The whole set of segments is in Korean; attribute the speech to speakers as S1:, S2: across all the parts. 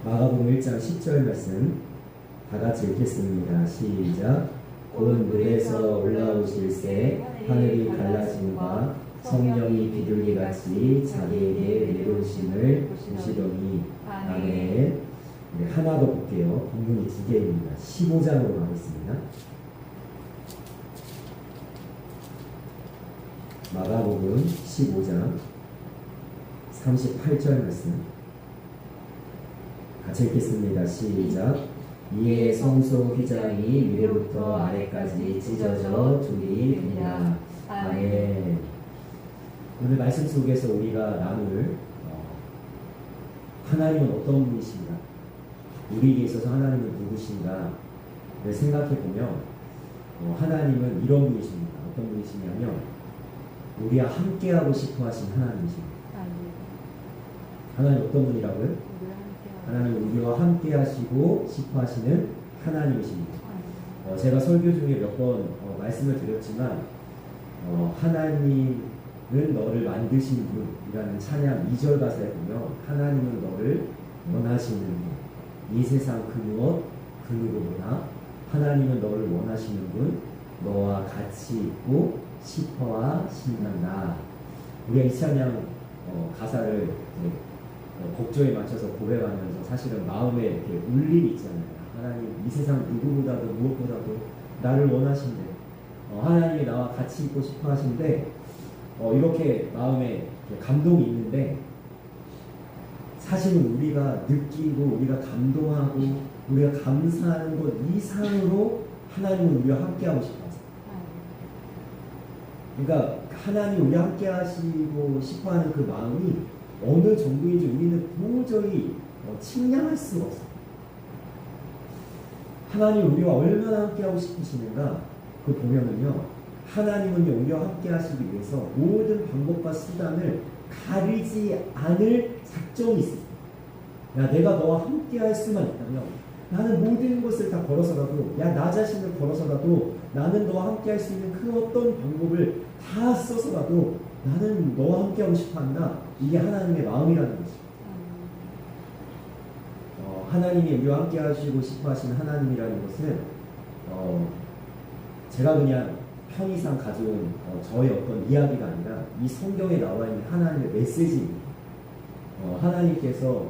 S1: 마가복음 1장 10절 말씀 다 같이 읽겠습니다. 시작. 곧 물에서 올라오실새 하늘이 갈라짐과 성령이 비둘기같이 자기에게 내려오심을 보시더니. 아멘. 네, 하나 더 볼게요. 본문이 두 개입니다. 15장으로 가겠습니다. 마가복음 15장 38절 말씀 같이 읽겠습니다. 시작. 이에 성소 휘장이 위로부터 아래까지 찢어져 둘이 됩니다. 아멘. 오늘 말씀 속에서 우리가 나눌 하나님은 어떤 분이신가, 우리에게 있어서 하나님은 누구신가를 생각해보면 하나님은 이런 분이십니다. 어떤 분이시냐면 우리와 함께하고 싶어 하신 하나님이십니다. 하나님 어떤 분이라고요? 하나님 우리와 함께 하시고 싶어 하시는 하나님이십니다. 제가 설교 중에 몇 번 말씀을 드렸지만 하나님은 너를 만드신 분이라는 찬양 2절 가사에 보면 하나님은 너를 원하시는 분, 이 세상 그 무엇 그 누구보다 하나님은 너를 원하시는 분, 너와 같이 있고 싶어 하신다. 우리가 이 찬양 가사를 곡조에 맞춰서 고백하면서 사실은 마음에 이렇게 울 일이 있잖아요. 하나님 이 세상 누구보다도 무엇보다도 나를 원하신대. 하나님이 나와 같이 있고 싶어 하신데 이렇게 마음에 감동이 있는데 사실은 우리가 느끼고 우리가 감동하고 우리가 감사하는 것 이상으로 하나님은 우리와 함께하고 싶어 하세요. 그러니까 하나님 우리와 함께하시고 싶어하는 그 마음이 어느 정도인지 우리는 도저히 측량할 수가 없어요. 하나님 우리와 얼마나 함께하고 싶으시는가 그걸 보면은요, 하나님은요 우리와 함께하시기 위해서 모든 방법과 수단을 가리지 않을 작정이 있어요. 야, 내가 너와 함께할 수만 있다면 나는 모든 것을 다 걸어서라도, 야, 나 자신을 걸어서라도 나는 너와 함께할 수 있는 그 어떤 방법을 다 써서라도 나는 너와 함께하고 싶어한다. 이게 하나님의 마음이라는 것입니다. 하나님이 우리와 함께하시고 싶어하시는 하나님이라는 것은 제가 그냥 편의상 가져온 저의 어떤 이야기가 아니라 이 성경에 나와 있는 하나님의 메시지입니다. 하나님께서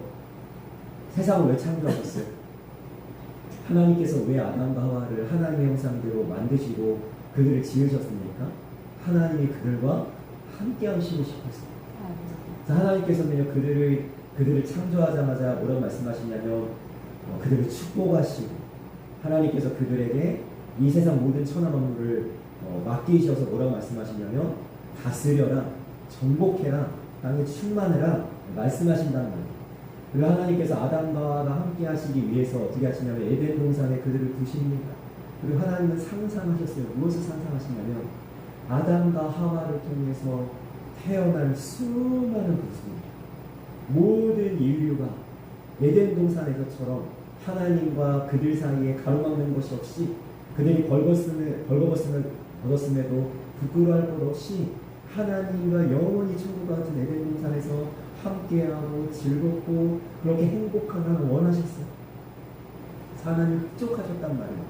S1: 세상을 왜 창조하셨어요? 하나님께서 왜 아담과 하와를 하나님의 형상대로 만드시고 그들을 지으셨습니까? 하나님이 그들과 함께 하시고 싶었어요. 하나님께서는요 그들을 창조하자마자 뭐라고 말씀하시냐면 그들을 축복하시고 하나님께서 그들에게 이 세상 모든 천하 만물을 맡기셔서 뭐라고 말씀하시냐면 다스려라, 정복해라, 땅에 충만해라 말씀하신다는 말이에요. 그리고 하나님께서 아담과 하와가 함께 하시기 위해서 어떻게 하시냐면 에덴 동산에 그들을 두십니다. 그리고 하나님은 상상하셨어요. 무엇을 상상하시냐면 아담과 하와를 통해서 태어날 수많은 백성, 모든 인류가 에덴 동산에서처럼 하나님과 그들 사이에 가로막는 것이 없이 그들이 벌거벗음에도 부끄러워할 것 없이 하나님과 영원히 천국 같은 에덴 동산에서 함께하고 즐겁고 그렇게 행복한 하나님을 원하셨어요. 하나님을 흡족하셨단 말이에요.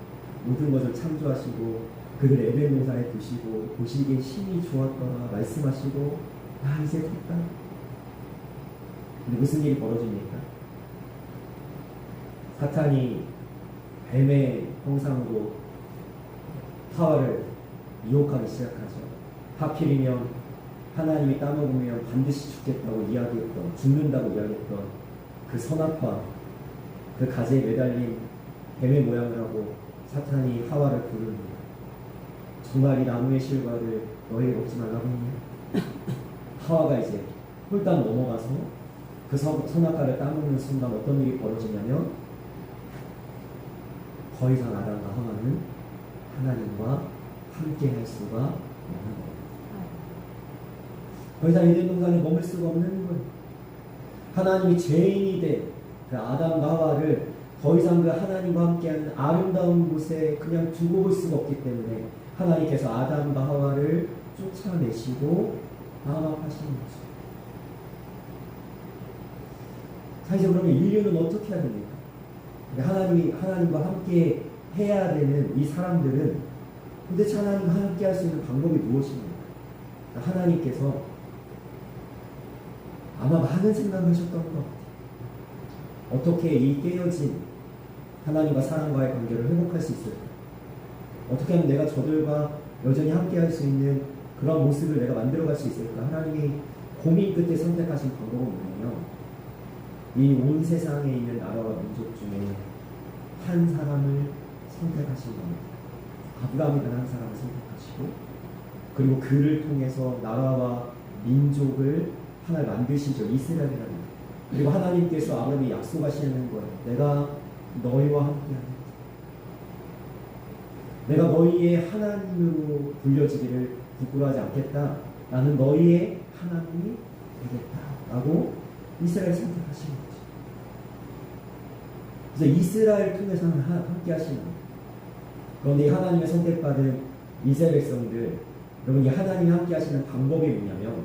S1: 모든 것을 창조하시고 그들 에덴 동산에 두시고 보시기에 심히 좋았더라 말씀하시고 이제 됐다. 근데 무슨 일이 벌어집니까? 사탄이 뱀의 형상으로 하와를 유혹하기 시작하죠. 하필이면 하나님이 따먹으면 반드시 죽겠다고 이야기했던, 죽는다고 이야기했던 그 선악과 그 가지에 매달린 뱀의 모양을 하고 사탄이 하와를 부릅니다. 정말 이 나무의 실과를 너희에게 먹지 말라고 했냐? 하와가 이제 홀딱 넘어가서 그 선악과를 따먹는 순간 어떤 일이 벌어지냐면 더 이상 아담과 하와는 하나님과 함께 할 수가 없는 거예요. 더 이상 에덴 동산에 머물 수가 없는 거예요. 하나님이 죄인이 된 그 아담과 하와를 더 이상 그 하나님과 함께하는 아름다운 곳에 그냥 두고 볼 수가 없기 때문에 하나님께서 아담과 하와를 쫓아내시고 마감하시는 거죠. 사실 그러면 인류는 어떻게 해야 됩니까? 하나님과 함께 해야 되는 이 사람들은 도대체 하나님과 함께 할 수 있는 방법이 무엇입니까? 하나님께서 아마 많은 생각을 하셨던 것 같아요. 어떻게 이 깨어진 하나님과 사람과의 관계를 회복할 수 있을까? 어떻게 하면 내가 저들과 여전히 함께 할 수 있는 그런 모습을 내가 만들어갈 수 있을까? 하나님이 고민 끝에 선택하신 방법은 뭐냐면 이 온 세상에 있는 나라와 민족 중에 한 사람을 선택하신 겁니다. 아브라함이라는 한 사람을 선택하시고 그리고 그를 통해서 나라와 민족을 하나 만드시죠. 이스라엘이라는. 그리고 하나님께서 아브라함이 약속하시는 거예요. 내가 너희와 함께하겠다. 내가 너희의 하나님으로 불려지기를 부끄러워하지 않겠다. 나는 너희의 하나님이 되겠다. 라고 이스라엘 선택하신 거죠. 그래서 이스라엘 통해서 함께 하시는 거예요. 그런데 이 하나님의 선택받은 이스라엘 백성들, 여러분 이 하나님이 함께 하시는 방법이 뭐냐면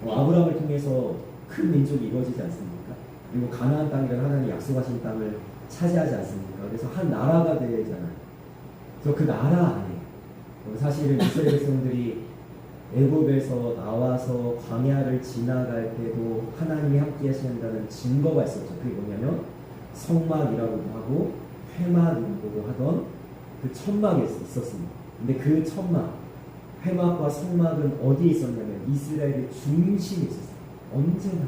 S1: 아브라함을 통해서 큰 민족이 이루어지지 않습니까? 그리고 가나안 땅이라는 하나님이 약속하신 땅을 차지하지 않습니까? 그래서 한 나라가 되잖아요. 그래서 그 나라 안에 사실은 이스라엘 백성들이 애굽에서 나와서 광야를 지나갈 때도 하나님이 함께 하신다는 증거가 있었죠. 그게 뭐냐면 성막이라고도 하고 회막이라고도 하던 그 천막이 있었습니다. 근데 그 천막, 회막과 성막은 어디에 있었냐면 이스라엘의 중심에 있었어요. 언제나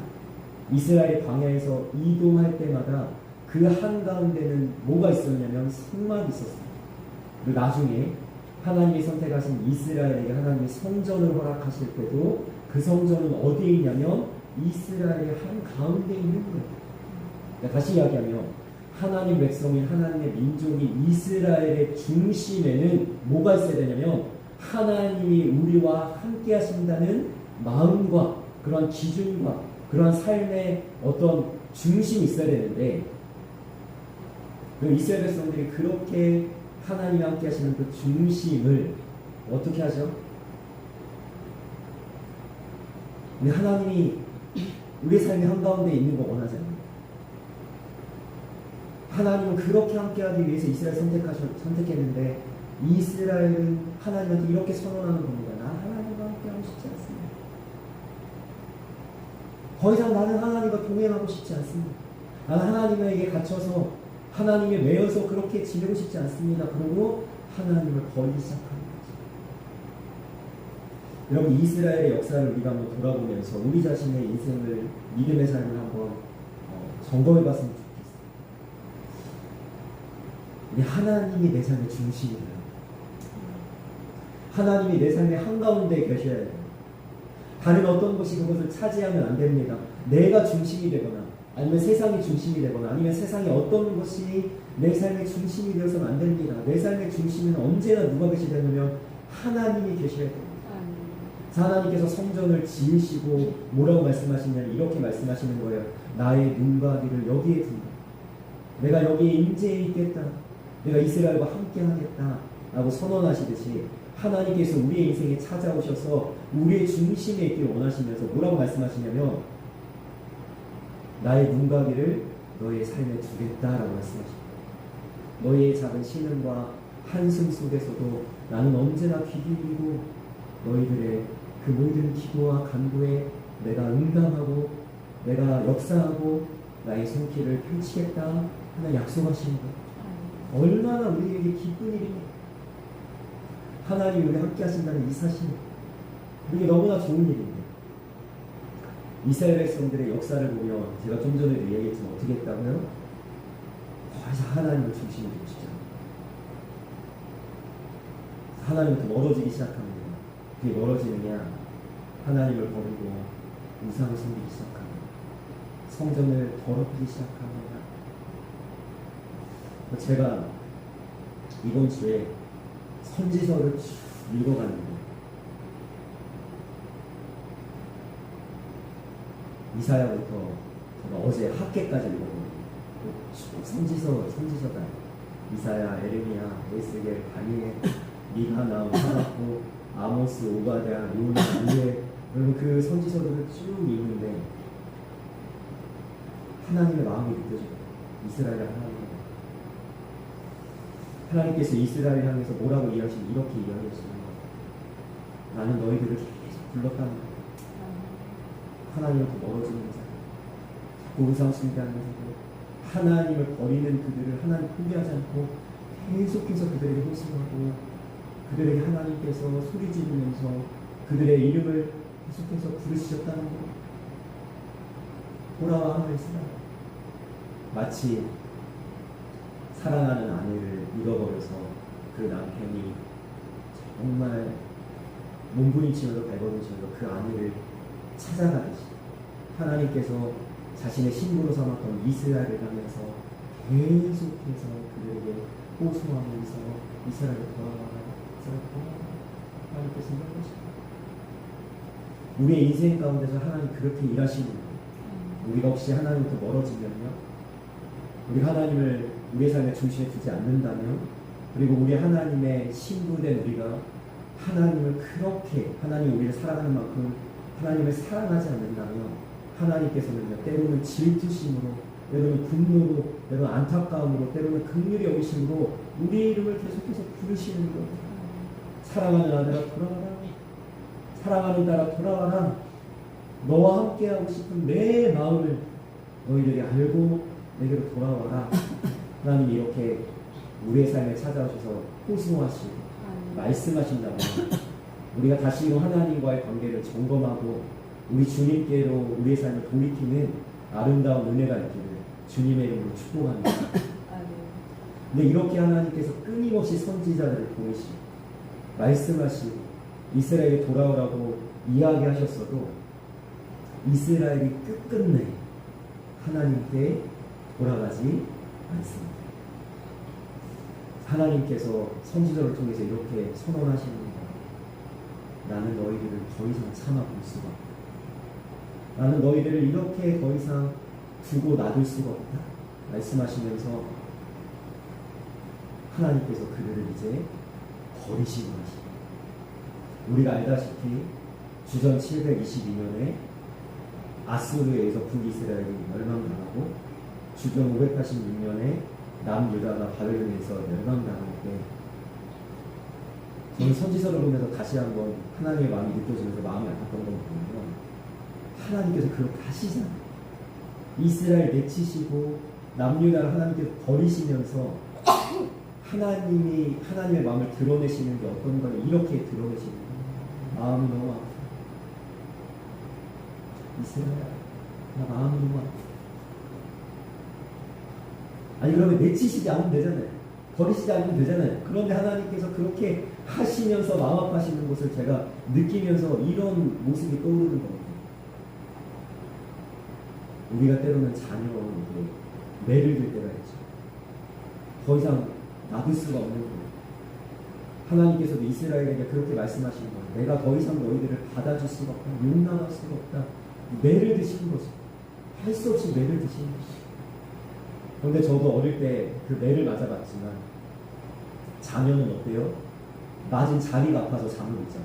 S1: 이스라엘 광야에서 이동할 때마다 그 한가운데는 뭐가 있었냐면 성막이 있었어요. 그리고 나중에 하나님이 선택하신 이스라엘에게 하나님이 성전을 허락하실 때도 그 성전은 어디에 있냐면 이스라엘의 한가운데 있는 거예요. 그러니까 다시 이야기하면 하나님 백성인 하나님의 민족이 이스라엘의 중심에는 뭐가 있어야 되냐면 하나님이 우리와 함께 하신다는 마음과 그러한 기준과 그러한 삶의 어떤 중심이 있어야 되는데 이스라엘 백성들이 그렇게 하나님이 함께 하시는 그 중심을 어떻게 하죠? 근데 하나님이 우리의 삶의 한가운데 있는 거 원하지 않아요. 하나님은 그렇게 함께하기 위해서 이스라엘 선택했는데 이스라엘은 하나님한테 이렇게 선언하는 겁니다. 나 하나님과 함께하고 싶지 않습니다. 더 이상 나는 하나님과 동행하고 싶지 않습니다. 나는 하나님에게 갇혀서 하나님에 매여서 그렇게 지내고 싶지 않습니다. 그리고 하나님을 버리기 시작하는 거죠. 여러분 이스라엘의 역사를 우리가 한번 돌아보면서 우리 자신의 인생을 믿음의 삶을 한번 점검해 봤으면 좋겠어요. 하나님이 내 삶의 중심이에요. 하나님이 내 삶의 한가운데 계셔야 돼요. 다른 어떤 것이 그것을 차지하면 안 됩니다. 내가 중심이 되거나 아니면 세상이 중심이 되거나 아니면 세상의 어떤 것이 내 삶의 중심이 되어서는 안 됩니다. 내 삶의 중심은 언제나 누가 계시냐면 하나님이 계셔야 됩니다. 하나님께서 성전을 지으시고 뭐라고 말씀하시냐면 이렇게 말씀하시는 거예요. 나의 눈과 귀를 여기에 둔다. 내가 여기에 임재해 있겠다. 내가 이스라엘과 함께 하겠다. 라고 선언하시듯이 하나님께서 우리의 인생에 찾아오셔서 우리의 중심에 있기를 원하시면서 뭐라고 말씀하시냐면 나의 눈과 귀를 너의 삶에 두겠다라고 말씀하십니다. 너의 작은 신음과 한숨 속에서도 나는 언제나 귀 기울이고 너희들의 그 모든 기도와 간구에 내가 응답하고 내가 역사하고 나의 손길을 펼치겠다 하는 약속하시는 것. 얼마나 우리에게 기쁜 일입니까? 하나님이 우리 함께 하신다는 이 사실, 이게 너무나 좋은 일입니다. 이스라엘 백성들의 역사를 보면 제가 좀 전에도 이야기했지만 어떻게 했다고요? 더 이상 하나님을 중심이 되고 싶지 않아요. 하나님부터 멀어지기 시작합니다. 그게 멀어지느냐? 하나님을 버리고 우상을 섬기기 시작합니다. 성전을 더럽히기 시작합니다. 제가 이번 주에 선지서를 쭉 읽어갔는데 이사야부터 제가 어제 학계까지 읽어봤는데 선지서가 이사야, 에레미야, 에스겔, 다니엘, 미가, 나움, 하박국, 아모스, 오바댜, 요나, 요엘 여러분 그 선지서들을 쭉 읽는데 하나님의 마음이 느껴져요. 이스라엘의 하나님께서 이스라엘 향해서 뭐라고 이야기하시면 이렇게 이야기하시는 거예요. 나는 너희들을 계속 불렀다는 거예요. 하나님으로부터 멀어지는 자, 자꾸 우상 숭배하는 자들, 하나님을 버리는 그들을 하나님 포기하지 않고 계속해서 그들에게 호소하고 그들에게 하나님께서 소리 지르면서 그들의 이름을 계속해서 부르시셨다는 거예요. 돌아와 이스라엘. 마치 사랑하는 아내를 잃어버려서 그 남편이 정말 몸부림치면서 발버둥치면서 그 아내를 찾아가듯이 하나님께서 자신의 신부로 삼았던 이스라엘을 향해서 계속해서 그들에게 호소하면서 이스라엘을 돌아와라, 이스라엘 돌아와라, 하나님께서 이야기하십니다. 우리의 인생 가운데서 하나님 그렇게 일하시는 거예요. 우리가 혹시 하나님부터 멀어지면요, 우리 하나님을 우리의 삶의 중심에 두지 않는다면, 그리고 우리 하나님의 신부된 우리가 하나님을 그렇게 하나님 우리를 사랑하는 만큼 하나님을 사랑하지 않는다면 하나님께서는요, 때로는 질투심으로, 때로는 분노로, 때로는 안타까움으로, 때로는 긍휼히 여기심으로 우리의 이름을 계속해서 부르시는 거예요. 사랑하는 아들아 돌아와라, 사랑하는 딸아 돌아와라, 너와 함께하고 싶은 내 마음을 너희들이 알고 내게로 돌아와라. 하나님이 이렇게 우리의 삶에 찾아오셔서 호소하시고 말씀하신다면 우리가 다시금 하나님과의 관계를 점검하고 우리 주님께로 우리의 삶을 돌이키는 아름다운 은혜가 있기를 주님의 이름으로 축복합니다. 근데 이렇게 하나님께서 끊임없이 선지자들을 보내시고 말씀하시고 이스라엘에 돌아오라고 이야기하셨어도 이스라엘이 끝끝내 하나님께 돌아가지 않습니다. 하나님께서 선지자를 통해서 이렇게 선언하십니다. 나는 너희들을 더 이상 참아볼 수가 없다. 나는 너희들을 이렇게 더 이상 두고 놔둘 수가 없다. 말씀하시면서 하나님께서 그들을 이제 버리시는 것입니다. 우리가 알다시피 주전 722년에 아수르에 의해서 북이스라엘이 멸망당하고 주전 586년에 남유다가 바벨론에서 멸망당할 때 저는 선지서를 보면서 다시 한번 하나님의 마음이 느껴지면서 마음이 아팠던 걸 보면 하나님께서 그렇게 하시잖아요. 이스라엘 내치시고 남유다를 하나님께서 버리시면서 하나님의 마음을 드러내시는 게 어떤 거냐, 이렇게 드러내시는 거예요. 마음이 너무 아파. 이스라엘, 나 마음이 너무 아파. 아니 그러면 내치시지 않으면 되잖아요. 버리시지 않으면 되잖아요. 그런데 하나님께서 그렇게 하시면서 마음 아파하시는 것을 제가 느끼면서 이런 모습이 떠오르는 겁니다. 우리가 때로는 자녀에게 매를 들 때가 있죠. 더 이상 놔둘 수가 없는 거예요. 하나님께서도 이스라엘에게 그렇게 말씀하시는 거예요. 내가 더 이상 너희들을 받아줄 수가 없다. 용납할 수가 없다. 매를 드시는 거죠. 할 수 없이 매를 드시는 거죠. 그런데 저도 어릴 때 그 매를 맞아봤지만 자녀는 어때요? 맞은 자리가 아파서 잠을 못 자요.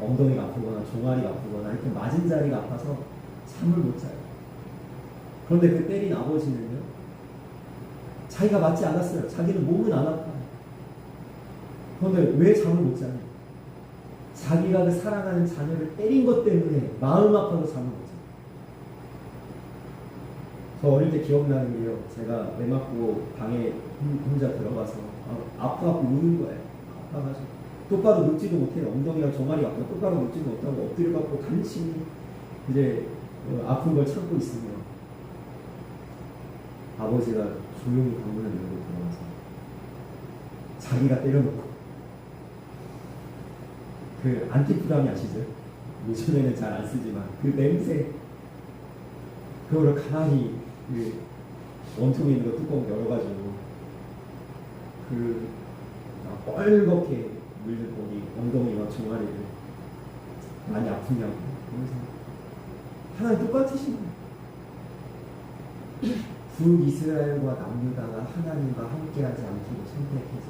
S1: 엉덩이가 아프거나 종아리가 아프거나 이렇게 맞은 자리가 아파서 잠을 못 자요. 그런데 그 때린 아버지는요, 자기가 맞지 않았어요. 자기는 몸은 안 아파요. 그런데 왜 잠을 못 자냐? 자기가 그 사랑하는 자녀를 때린 것 때문에 마음 아파서 잠을 못 자요. 저 어릴 때 기억나는 게요, 제가 매 맞고 방에 혼자 들어가서 아파갖고 우는 거예요. 아파가지고 똑바로 눕지도 못해요. 엉덩이랑 종아리가 아파서 똑바로 눕지도 못하고 엎드려갖고 간신히 이제 아픈 걸 참고 있으면 아버지가 조용히 방문을 열고 들어와서 자기가 때려놓고 그 안티프람이 아시죠? 요즘에는 잘 안 쓰지만 그 냄새, 그거를 가만히 그 원통에 있는 거 뚜껑 열어가지고 그 뻘겋게 물든 거기 엉덩이와 종아리를 많이 아프냐고. 그래서 하나님 똑같으신 거예요. 북이스라엘과 남유다가 하나님과 함께하지 않기로 선택해서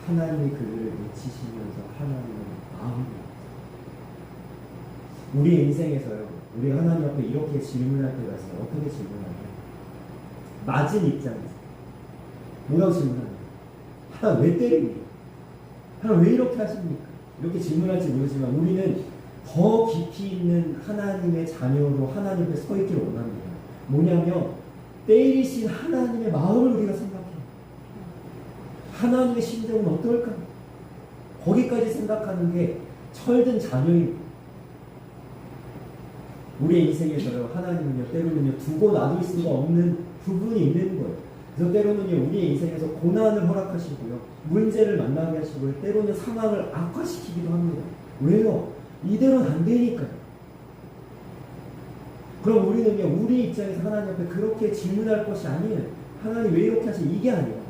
S1: 하나님이 그들을 놓치시면서 하나님은 마음이 우리의 인생에서요, 우리 하나님 앞에 이렇게 질문할 때가 있어요. 어떻게 질문하냐? 맞은 입장에서 뭐라고 질문하냐? 하나님 왜 때립니까? 하나님 왜 이렇게 하십니까? 이렇게 질문할지 모르지만 우리는 더 깊이 있는 하나님의 자녀로 하나님 앞에 서 있기를 원합니다. 뭐냐면 때리신 하나님의 마음을 우리가 생각해요. 하나님의 심정은 어떨까? 거기까지 생각하는 게 철든 자녀입니다. 우리의 인생에서요, 하나님은요, 때로는요, 두고 놔둘 수가 없는 부분이 있는 거예요. 그래서 때로는요, 우리의 인생에서 고난을 허락하시고요, 문제를 만나게 하시고요, 때로는 상황을 악화시키기도 합니다. 왜요? 이대로는 안 되니까요. 그럼 우리는요, 우리 입장에서 하나님 앞에 그렇게 질문할 것이 아니에요. 하나님 왜 이렇게 하시? 이게 아니에요.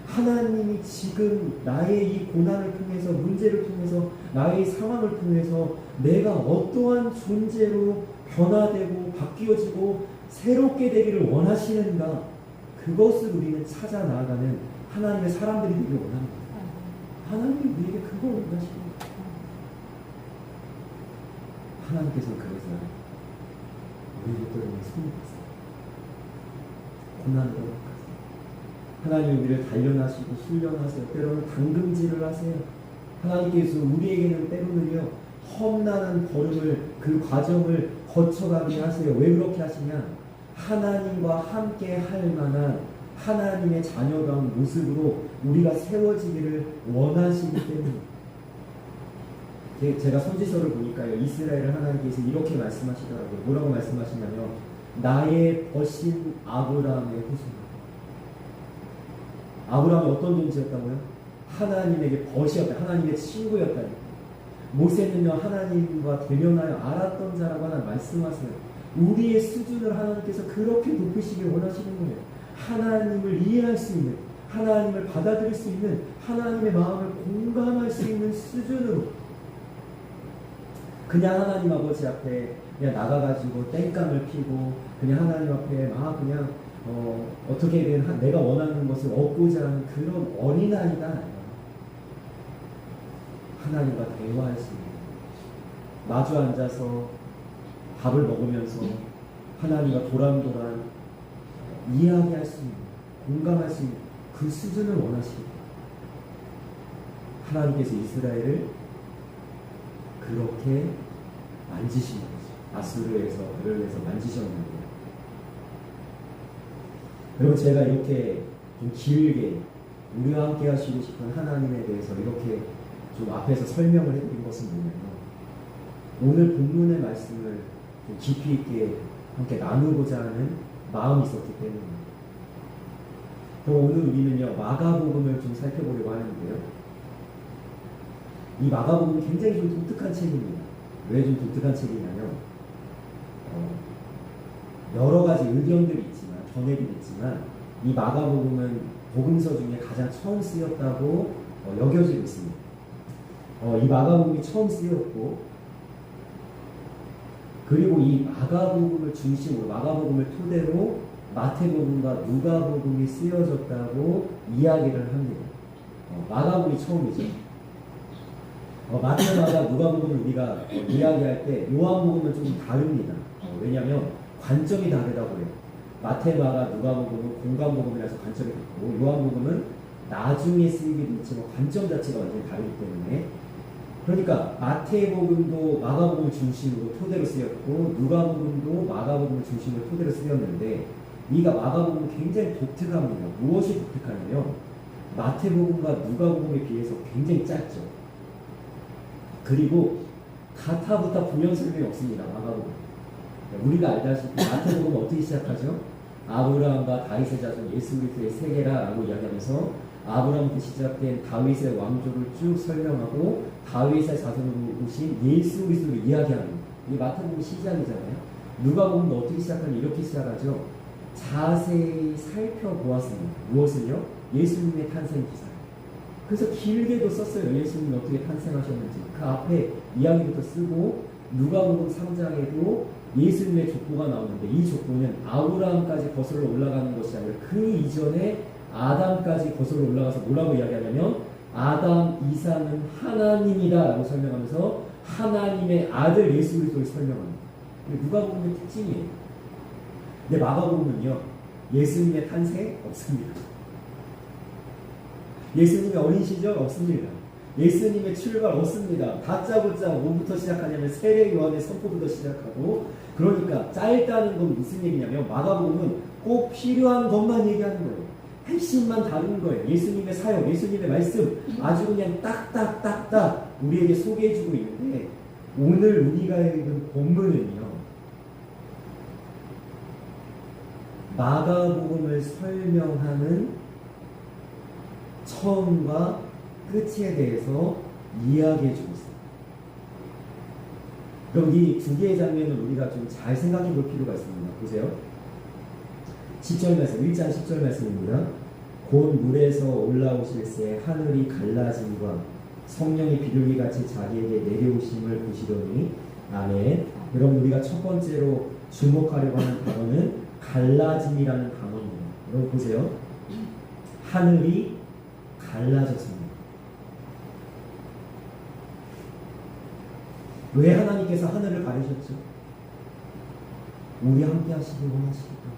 S1: 하나님이 지금 나의 이 고난을 통해서, 문제를 통해서, 나의 상황을 통해서 내가 어떠한 존재로 변화되고 바뀌어지고 새롭게 되기를 원하시는가, 그것을 우리는 찾아 나아가는 하나님의 사람들이 되기를 원합니다. 하나님이 우리에게 그걸 원하십니다. 하나님께서는 그래서 우리에게 때로는 손님이세요. 고난을 허락하세요. 하나님 우리를 단련하시고 훈련하세요. 때로는 당금질을 하세요. 하나님께서 우리에게는 때로는요, 험난한 걸음을, 그 과정을 거쳐가게 하세요. 왜 그렇게 하시냐? 하나님과 함께 할 만한 하나님의 자녀다운 모습으로 우리가 세워지기를 원하시기 때문에. 제가 선지서를 보니까요, 이스라엘을 하나님께서 이렇게 말씀하시더라고요. 뭐라고 말씀하시냐면, 나의 벗인 아브라함의 후손. 아브라함이 어떤 존재였다고요? 하나님에게 벗이었다. 하나님의 친구였다니까. 모세는요, 하나님과 대면하여 알았던 자라고 하나 말씀하세요. 우리의 수준을 하나님께서 그렇게 높이시길 원하시는 거예요. 하나님을 이해할 수 있는, 하나님을 받아들일 수 있는, 하나님의 마음을 공감할 수 있는 수준으로, 그냥 하나님 아버지 앞에 그냥 나가가지고 땡깡을 피고 그냥 하나님 앞에 막 그냥 어떻게든 내가 원하는 것을 얻고자 하는 그런 어린아이가 아니라 하나님과 대화할 수 있는, 마주 앉아서 밥을 먹으면서 하나님과 도란도란 이야기할 수 있는, 공감할 수 있는 그 수준을 원하십니다. 하나님께서 이스라엘을 그렇게 만지신 거죠. 아수르에서 베를에서 만지셨는데, 여러분, 제가 이렇게 좀 길게 우리와 함께 하시고 싶은 하나님에 대해서 이렇게 좀 앞에서 설명을 해드린 것은 뭐냐면, 오늘 본문의 말씀을 좀 깊이 있게 함께 나누고자 하는 마음이 있었기 때문입니다. 그럼 오늘 우리는요, 마가복음을 좀 살펴보려고 하는데요, 이 마가복음은 굉장히 좀 독특한 책입니다. 왜 좀 독특한 책이냐면, 여러 가지 의견들이 있지만, 전해들이 있지만, 이 마가복음은 복음서 중에 가장 처음 쓰였다고 여겨지고 있습니다. 이 마가복음이 처음 쓰였고, 그리고 이 마가복음을 중심으로, 마가복음을 토대로 마태복음과 누가복음이 쓰여졌다고 이야기를 합니다. 마가복음이 처음이죠. 마태마다 누가복음을 우리가 이야기할 때 요한복음은 좀 다릅니다. 왜냐하면 관점이 다르다고 해요. 마태마가 누가복음은 공간복음이라서 관점이 같고, 요한복음은 나중에 쓰이기도 있지만 관점 자체가 완전히 다르기 때문에, 그러니까 마태복음도 마가복음을 중심으로 토대로 쓰였고, 누가복음도 마가복음을 중심으로 토대로 쓰였는데, 이가 마가복음은 굉장히 독특합니다. 무엇이 독특하냐면, 마태복음과 누가복음에 비해서 굉장히 짧죠. 그리고 가타부타 분명 설명이 없습니다. 마가복음. 우리가 알다시피 마태복음은 어떻게 시작하죠? 아브라함과 다윗의 자손 예수 그리스도의 세계라고 이야기하면서 아브라함부터 시작된 다윗의 왕조를 쭉 설명하고 다윗의 자손으로 오신 예수 그리스도를 이야기합니다. 이게 마태복음 시작이잖아요. 누가복음도 어떻게 시작하냐, 이렇게 시작하죠. 자세히 살펴보았습니다. 무엇을요? 예수님의 탄생 기사. 그래서 길게도 썼어요. 예수님이 어떻게 탄생하셨는지. 그 앞에 이야기부터 쓰고, 누가복음 3장에도 예수님의 족보가 나오는데, 이 족보는 아브라함까지 거슬러 올라가는 것이 아니라 그 이전에 아담까지 거슬러 올라가서 뭐라고 이야기하냐면, 아담 이상은 하나님이다 라고 설명하면서 하나님의 아들 예수 그리스도를 설명합니다. 누가복음의 특징이에요. 근데 마가복음은요, 예수님의 탄생 없습니다. 예수님의 어린 시절 없습니다. 예수님의 출발 없습니다. 다짜고짜 뭐부터 시작하냐면 세례 요한의 선포부터 시작하고, 그러니까 짧다는 건 무슨 얘기냐면 마가복음은 꼭 필요한 것만 얘기하는 거예요. 핵심만 다루는 거예요. 예수님의 사역, 예수님의 말씀 아주 그냥 딱딱딱딱 우리에게 소개해주고 있는데, 오늘 우리가 읽은 본문은요, 마가복음을 설명하는 처음과 끝에 대해서 이야기해주고 있습니다. 그럼 이 두 개의 장면을 우리가 좀 잘 생각해 볼 필요가 있습니다. 보세요. 10절 말씀, 1장 10절 말씀입니다. 곧 물에서 올라오실새 하늘이 갈라짐과 성령이 비둘기같이 자기에게 내려오심을 보시더니. 아멘. 여러분, 우리가 첫 번째로 주목하려고 하는 단어는 갈라짐이라는 단어입니다. 여러분 보세요. 하늘이 갈라졌습니다. 왜 하나님께서 하늘을 가리셨죠? 우리 함께 하시길 원하시기 때문에.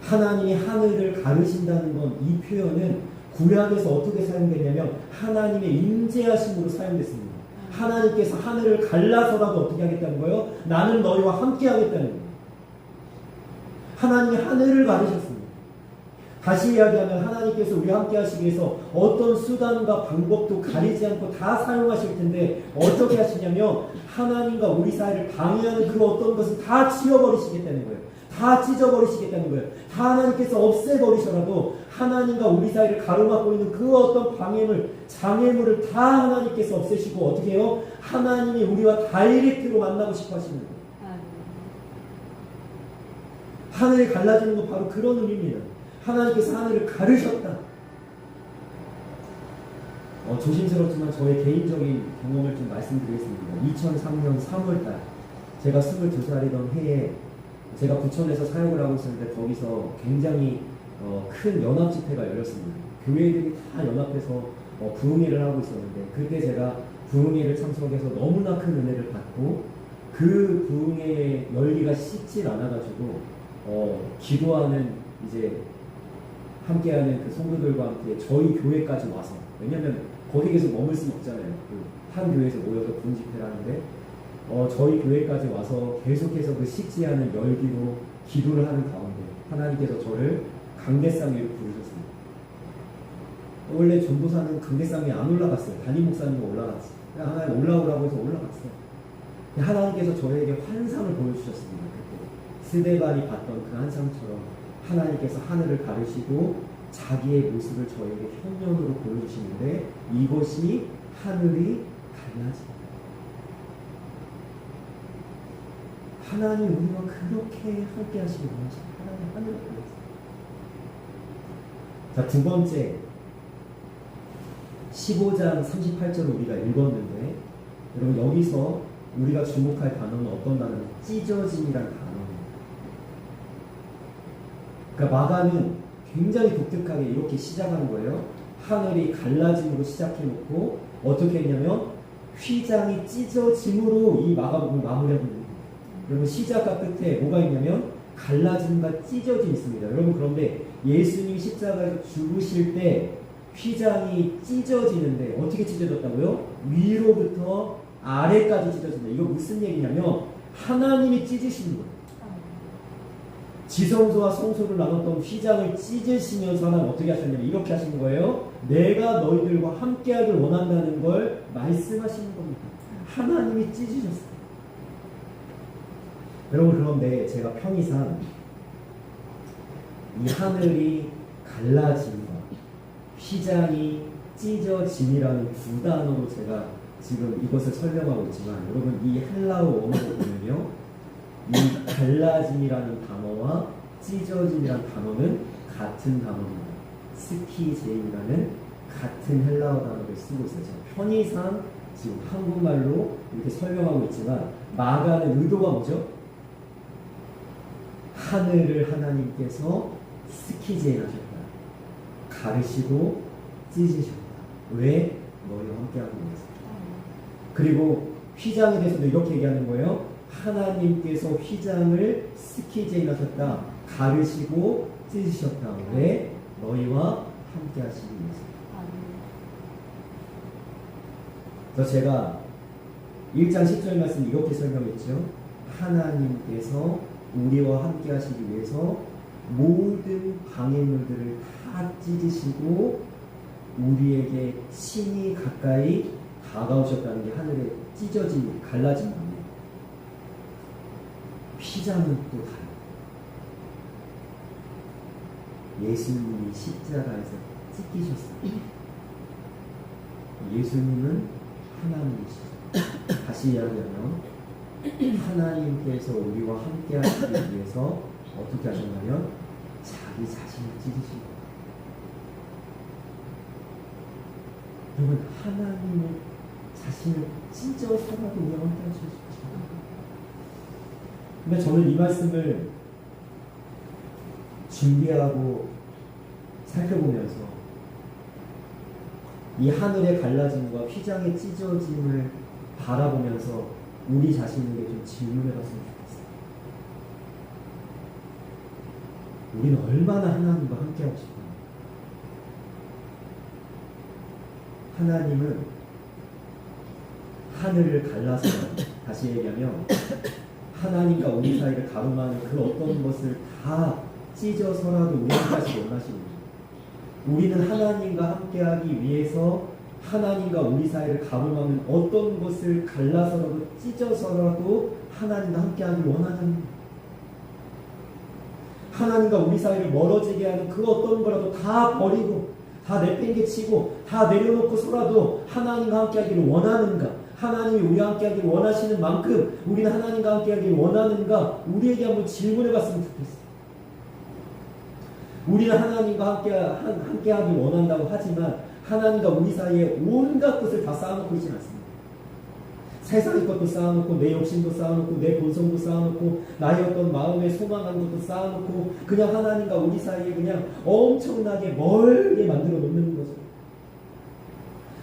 S1: 하나님이 하늘을 가르신다는 건, 이 표현은 구약에서 어떻게 사용됐냐면 하나님의 임재하심으로 사용됐습니다. 하나님께서 하늘을 갈라서라도 어떻게 하겠다는 거예요? 나는 너희와 함께 하겠다는 거예요. 하나님이 하늘을 가르셨습니다. 다시 이야기하면 하나님께서 우리와 함께 하시기 위해서 어떤 수단과 방법도 가리지 않고 다 사용하실 텐데, 어떻게 하시냐면 하나님과 우리 사이를 방해하는 그 어떤 것은 다 치워버리시겠다는 거예요. 다 찢어버리시겠다는 거예요. 다 하나님께서 없애버리셔라도 하나님과 우리 사이를 가로막고 있는 그 어떤 방해물, 장애물을 다 하나님께서 없애시고 어떻게 해요? 하나님이 우리와 다이렉트로 만나고 싶어 하시는 거예요. 하늘이 갈라지는 건 바로 그런 의미입니다. 하나님께서 하늘을 가르셨다. 조심스럽지만 저의 개인적인 경험을 좀 말씀드리겠습니다. 2003년 3월달 제가 22살이던 해에 제가 부천에서 사역을 하고 있었는데, 거기서 굉장히 큰 연합 집회가 열렸습니다. 교회들이 다 연합해서 부흥회를 하고 있었는데, 그때 제가 부흥회를 참석해서 너무나 큰 은혜를 받고, 그 부흥회의 열기가 식질 않아가지고 기도하는 이제 함께하는 그 성도들과 함께 저희 교회까지 와서, 왜냐면 거기 계속 머물 수는 없잖아요. 한 교회에서 모여서 부흥 집회를 하는데 저희 교회까지 와서 계속해서 그 식지 않은 열기로 기도를 하는 가운데 하나님께서 저를 강대상 위로 부르셨습니다. 원래 전도사는 강대상 위에 안 올라갔어요. 담임 목사님은 올라갔어요. 하나님 올라오라고 해서 올라갔어요. 하나님께서 저에게 환상을 보여주셨습니다. 그때 스데반이 봤던 그 환상처럼 하나님께서 하늘을 가르시고 자기의 모습을 저에게 현면으로 보여주시는데, 이것이 하늘이 갈라집니다. 하나님 우리와 그렇게 함께 하시기 원하십니다. 하나님 하늘을 갈라집니다. 자, 두 번째 15장 38절을 우리가 읽었는데, 여러분 여기서 우리가 주목할 단어는 어떤 단어는 찢어짐이라는 단어입니다. 그러니까 마가는 굉장히 독특하게 이렇게 시작하는 거예요. 하늘이 갈라짐으로 시작해놓고 어떻게 했냐면 휘장이 찢어짐으로 이 마가복음을 마무리하고 있는 거예요. 여러분 시작과 끝에 뭐가 있냐면 갈라짐과 찢어짐이 있습니다. 여러분 그런데 예수님이 십자가에서 죽으실 때 휘장이 찢어지는데 어떻게 찢어졌다고요? 위로부터 아래까지 찢어진다. 이거 무슨 얘기냐면 하나님이 찢으시는 거예요. 지성소와 성소를 나눴던 휘장을 찢으시면서 하나님 어떻게 하셨냐면 이렇게 하신 거예요. 내가 너희들과 함께하길 원한다는 걸 말씀하시는 겁니다. 하나님이 찢으셨어요. 여러분 그런데 제가 편의상 이 하늘이 갈라짐과 휘장이 찢어짐이라는 두 단어로 제가 지금 이것을 설명하고 있지만, 여러분 이 헬라어 원어를 보면요, 이 갈라짐이라는 단어와 찢어짐이라는 단어는 같은 단어입니다. 스키제임이라는 같은 헬라어 단어를 쓰고 있어요. 제가 편의상 지금 한국말로 이렇게 설명하고 있지만 마가는 의도가 뭐죠? 하늘을 하나님께서 스키제임 하셨다. 가르시고 찢으셨다. 왜? 너희와 함께하기 위해서. 그리고 휘장에 대해서도 이렇게 얘기하는 거예요. 하나님께서 휘장을 스키제인 하셨다. 가르시고 찢으셨다. 왜? 너희와 함께 하시기 위해서. 그래서 제가 1장 10절 말씀 이렇게 설명했죠. 하나님께서 우리와 함께 하시기 위해서 모든 방해물들을 다 찢으시고 우리에게 친히 가까이 다가오셨다는 게 하늘에 찢어진 갈라진 겁니다. 휘장은 또 달라요. 예수님이 십자가에서 찢기셨어요. 예수님은 하나님이시죠. 다시 이야기하면 하나님께서 우리와 함께 하시기 위해서 어떻게 하셨냐면 자기 자신을 찢으신 거예요. 여러분, 하나님의 자신을 찢어서라도 우리와 함께 하시고 싶으십니다. 근데 저는 이 말씀을 준비하고 살펴보면서 이 하늘의 갈라짐과 휘장의 찢어짐을 바라보면서 우리 자신에게 좀 질문해봤으면 좋겠어요. 우리는 얼마나 하나님과 함께하고 싶어요? 하나님은 하늘을 갈라서, 다시 얘기하면 하나님과 우리 사이를 가로막는 그 어떤 것을 다 찢어서라도 우리까지 원하시는 거예요. 우리는 하나님과 함께하기 위해서 하나님과 우리 사이를 가로막는 어떤 것을 갈라서라도 찢어서라도 하나님과 함께하기 원하는 거예요. 하나님과 우리 사이를 멀어지게 하는 그 어떤 거라도 다 버리고 다 내팽개치고 다 내려놓고서라도 하나님과 함께하기를 원하는가? 하나님이 우리와 함께하기를 원하시는 만큼 우리는 하나님과 함께하기를 원하는가? 우리에게 한번 질문해봤으면 좋겠어요. 우리는 하나님과 함께하기 원한다고 하지만 하나님과 우리 사이에 온갖 것을 다 쌓아놓고 있지는 않습니다. 세상의 것도 쌓아놓고 내 욕심도 쌓아놓고 내 본성도 쌓아놓고 나의 어떤 마음에 소망한 것도 쌓아놓고 그냥 하나님과 우리 사이에 그냥 엄청나게 멀게 만들어 놓는 거죠.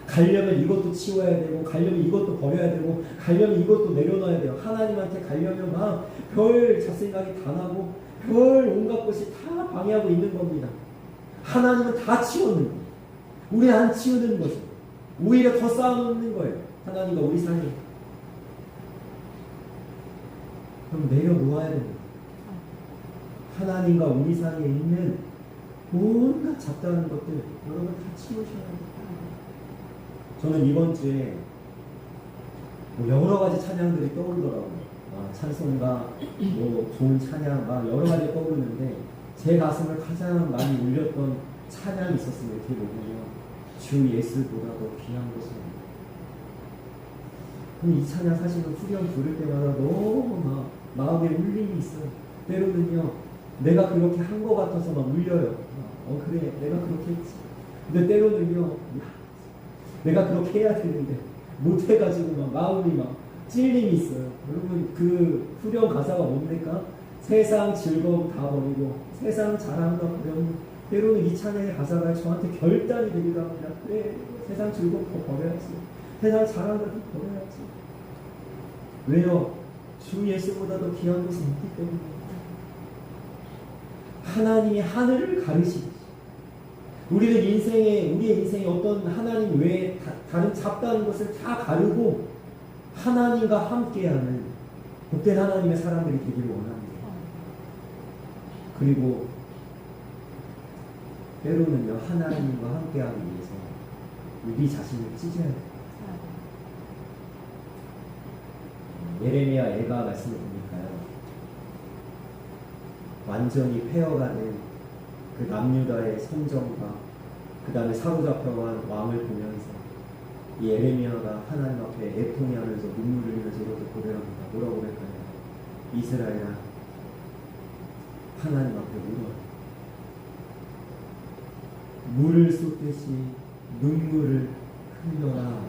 S1: 가려면 이것도 치워야 되고 가려면 이것도 버려야 되고 가려면 이것도 내려놔야 돼요. 하나님한테 가려면 막 별 잡생각이 다 나고 별 온갖 것이 다 방해하고 있는 겁니다. 하나님은 다 치우는 거예요. 우리는 안 치우는 거죠. 오히려 더 쌓아놓는 거예요. 하나님과 우리 사이에. 그럼 내려놓아야 됩니다. 하나님과 우리 사이에 있는 온갖 잡다한 것들 여러분 다 치우셔야 됩니다. 저는 이번 주에 여러 가지 찬양들이 떠오르더라고요. 찬송가, 좋은 찬양, 여러 가지 떠오르는데 제 가슴을 가장 많이 울렸던 찬양이 있었습니다. 이렇게 보면요. 주 예수보다 더 귀한 것은. 이 찬양 사실은 후렴 부를 때마다 너무 마음에 울림이 있어요. 때로는요, 내가 그렇게 한 것 같아서 막 울려요. 그래, 내가 그렇게 했지. 근데 때로는요, 내가 그렇게 해야 되는데 못해가지고 막 마음이 막 찔림이 있어요. 여러분, 그 후렴 가사가 뭡니까? 세상 즐거움 다 버리고 세상 자랑 다 버리고. 때로는 이 찬양의 가사가 저한테 결단이 되기도 합니다. 그래, 세상 즐거움 더 버려야지. 세상 자랑 다 버려야지. 왜요? 주 예수보다 더 귀한 것이 있기 때문입니다. 하나님이 하늘을 가르시듯이 우리의 인생에 어떤 하나님 외에 다른 잡다한 것을 다 가르고 하나님과 함께하는 복된 하나님의 사람들이 되기를 원합니다. 그리고 때로는요, 하나님과 함께하기 위해서 우리 자신을 찢어야 돼요. 예레미야 애가 말씀을 보니까요, 완전히 폐허가 된 그 남유다의 성전과 그 다음에 사로잡혀간 왕을 보면서 이 예레미야가 하나님 앞에 애통해하면서 눈물을 흘리면서 이렇게 고백합니다. 뭐라고 고백하냐? 이스라엘아, 하나님 앞에 울어라. 물을 쏟듯이 눈물을 흘려라.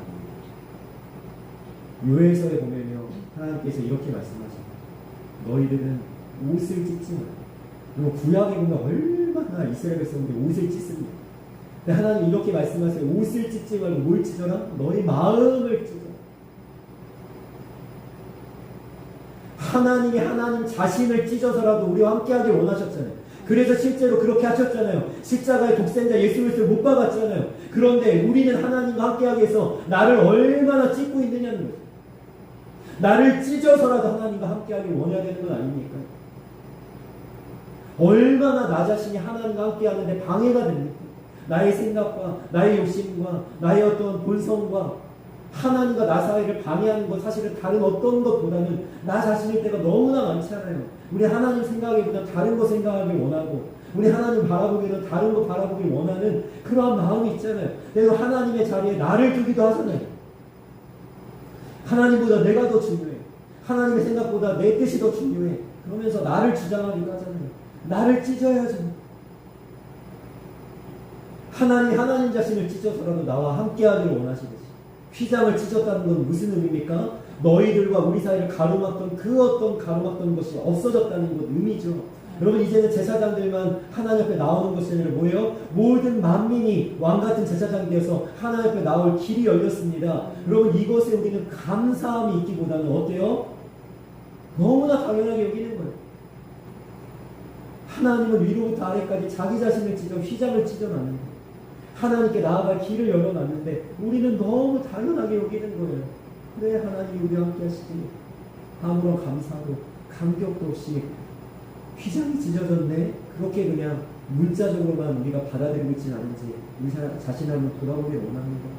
S1: 요엘서에 보면요, 하나님께서 이렇게 말씀하십니다. 너희들은 옷을 찢지 마라. 그리고 구약에 보면 얼마나 이스라엘 백성들이 옷을 찢습니다. 근데 하나님 이렇게 말씀하세요. 옷을 찢지 말고 뭘 찢어라? 너희 마음을 찢어라. 하나님이 하나님 자신을 찢어서라도 우리와 함께하길 원하셨잖아요. 그래서 실제로 그렇게 하셨잖아요. 십자가의 독생자 예수 그리스도를 못 박았잖아요. 그런데 우리는 하나님과 함께하기 위해서 나를 얼마나 찢고 있느냐는 거죠. 나를 찢어서라도 하나님과 함께하길 원해야 되는 건 아닙니까? 얼마나 나 자신이 하나님과 함께하는데 방해가 됩니까? 나의 생각과 나의 욕심과 나의 어떤 본성과 하나님과 나 사이를 방해하는 것, 사실은 다른 어떤 것보다는 나 자신일 때가 너무나 많잖아요. 우리 하나님 생각하기보다 다른 거 생각하길 원하고, 우리 하나님 바라보기는 다른 거 바라보길 원하는 그러한 마음이 있잖아요. 내가 하나님의 자리에 나를 두기도 하잖아요. 하나님보다 내가 더 중요해. 하나님의 생각보다 내 뜻이 더 중요해. 그러면서 나를 주장하기도 하잖아요. 나를 찢어야죠. 하나님이 하나님 자신을 찢어서라도 나와 함께하기를 원하시듯이, 휘장을 찢었다는 건 무슨 의미입니까? 너희들과 우리 사이를 가로막던 그 어떤 가로막던 것이 없어졌다는 것 의미죠. 여러분, 이제는 제사장들만 하나님 앞에 나오는 것이 아니라 뭐예요? 모든 만민이 왕같은 제사장 되어서 하나님 앞에 나올 길이 열렸습니다. 여러분, 이것에 우리는 감사함이 있기보다는 어때요? 너무나 당연하게 여기는 거예요. 하나님은 위로부터 아래까지 자기 자신을 찢어 휘장을 찢어놨는데, 하나님께 나아갈 길을 열어놨는데 우리는 너무 당연하게 여기는 거예요. 그래, 하나님이 우리와 함께 하시지. 아무런 감사도 감격도 없이 휘장이 찢어졌네, 그렇게 그냥 문자적으로만 우리가 받아들이고 있지는 않은지 우리 자신을 한번 돌아보길 원합니다.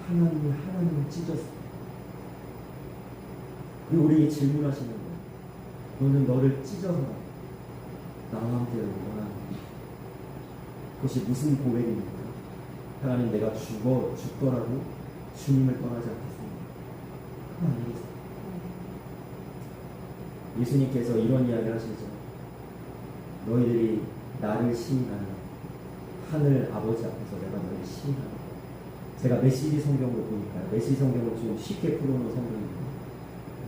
S1: 하나님이 하나님을 찢었어요. 그리고 우리에게 질문하시는 거예요. 너는 너를 찢어서 나와 함께 원하는 그것이 무슨 고백입니까? 하나님, 내가 죽더라도 주님을 떠나지 않겠습니다. 그건 아니겠어요. 예수님께서 이런 이야기를 하시죠. 너희들이 나를 시인하는 하늘 아버지 앞에서 내가 너희를 시인하는. 제가 메시지 성경을 보니까요. 메시지 성경을 좀 쉽게 풀어놓은 성경입니다.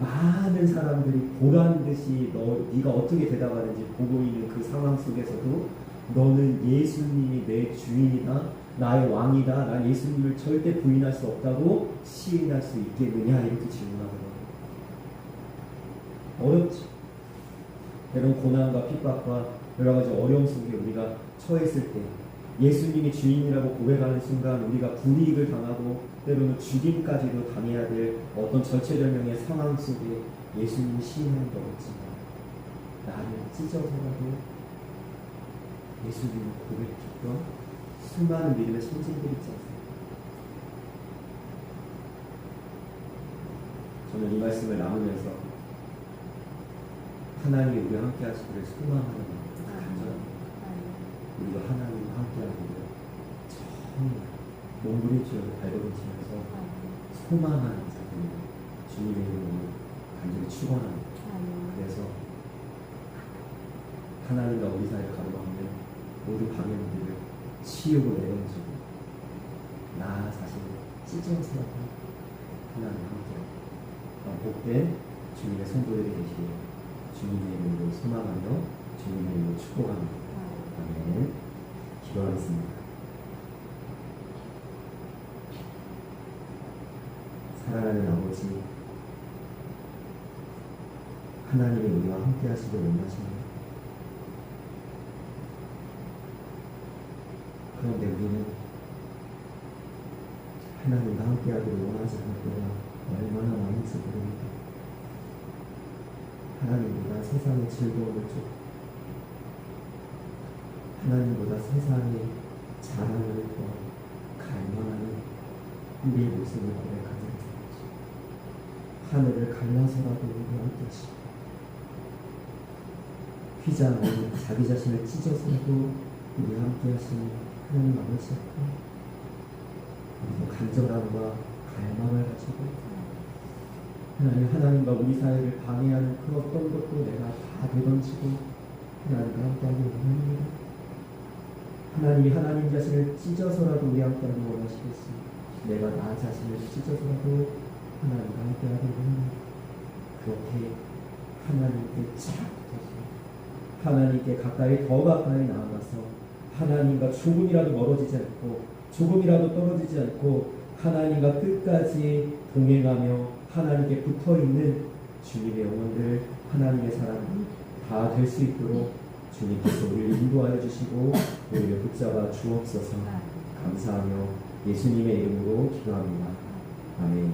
S1: 많은 사람들이 보란 듯이 네가 어떻게 대답하는지 보고 있는 그 상황 속에서도 너는 예수님이 내 주인이다, 나의 왕이다, 난 예수님을 절대 부인할 수 없다고 시인할 수 있겠느냐, 이렇게 질문하더라고요. 어렵죠. 이런 고난과 핍박과 여러 가지 어려움 속에 우리가 처했을 때 예수님이 주인이라고 고백하는 순간 우리가 불이익을 당하고 때로는 죽임까지도 당해야 될 어떤 절체절명의 상황 속에 예수님이 시인하는 게 어렵지만, 나를 찢어서라도 예수님을 고백했던 수많은 믿음의 선진들이 있지 않습니까? 저는 이 말씀을 나누면서 하나님이 우리와 함께 하시기를 소망하는 간절합니다. 우리도 하나님과 함께 하기를 정말 몸부림치면서 발버둥치면서 소망하는 자들이 주님의 이름으로 간절히 축원합니다. 그래서 하나님과 우리 사이를 가로막는 모든 방해물들을 치우고 내던지고 나 자신을 찢어서라도 하나님과 함께 복된 주님의 성도들이 되시기를 주님의 이름으로 소망하며 주님의 이름으로 축복합니다. 아멘. 기도하겠습니다. 사랑하는 아버지, 하나님이 우리와 함께 하시길 원하십니다. 그런데 우리는 하나님과 함께 하기를 원하지 않을 때가 얼마나 많은지 모릅니다. 하나님보다 세상의 즐거움을 쫓고 하나님보다 세상의 자랑을 더 갈망하는 우리의 모습을 고백하는 것이죠. 하늘을 갈라서라도 우리와 함께 하시고 휘장을 자기 자신을 찢어서라도 우리와 함께 하시는 하나님 아버지 앞에 우리도 간절함과 갈망을 가지고 하나님과 우리 사이를 방해하는 그 어떤 것도 내가 다 내던지고 하나님과 함께하기 원합니다. 하나님이 하나님 자신을 찢어서라도 우리 함께하기 원하시겠습니다. 내가 나 자신을 찢어서라도 하나님과 함께하기 원합니다. 그렇게 하나님께 쫙 붙어서 하나님께 가까이 더 가까이 나아가서 하나님과 조금이라도 멀어지지 않고 조금이라도 떨어지지 않고 하나님과 끝까지 동행하며 하나님께 붙어있는 주님의 영혼들 하나님 하나님의 사람이 다 될 수 있도록 주님께서 우리를 인도하여 주시고 우리를 붙잡아 주옵소서. 감사하며 예수님의 이름으로 기도합니다. 아멘.